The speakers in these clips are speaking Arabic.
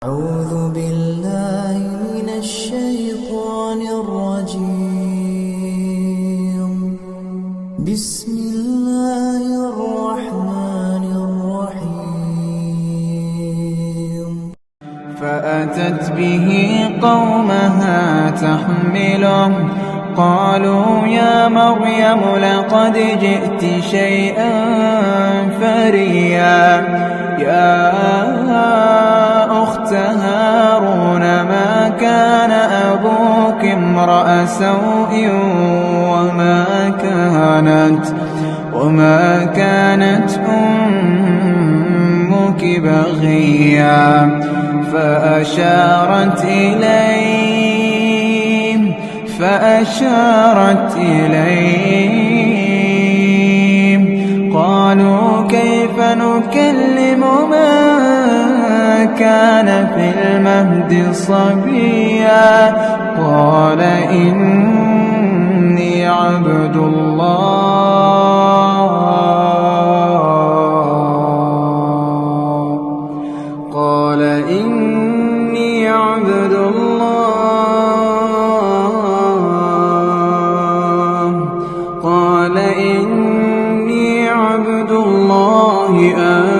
أعوذ بالله من الشيطان الرجيم. بسم الله الرحمن الرحيم. فأتت به قومها تحمله قالوا يا مريم لقد جئت شيئا فريا يا أخت هارون ما كان أبوك امرأ سوء وما كانت أمك بغيا فأشارت إليه قالوا كيف نكلم من كان في المهد صبيا قال إني عبد الله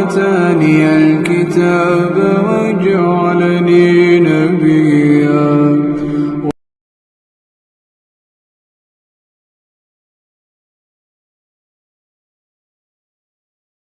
آتاني الكتاب وجعلني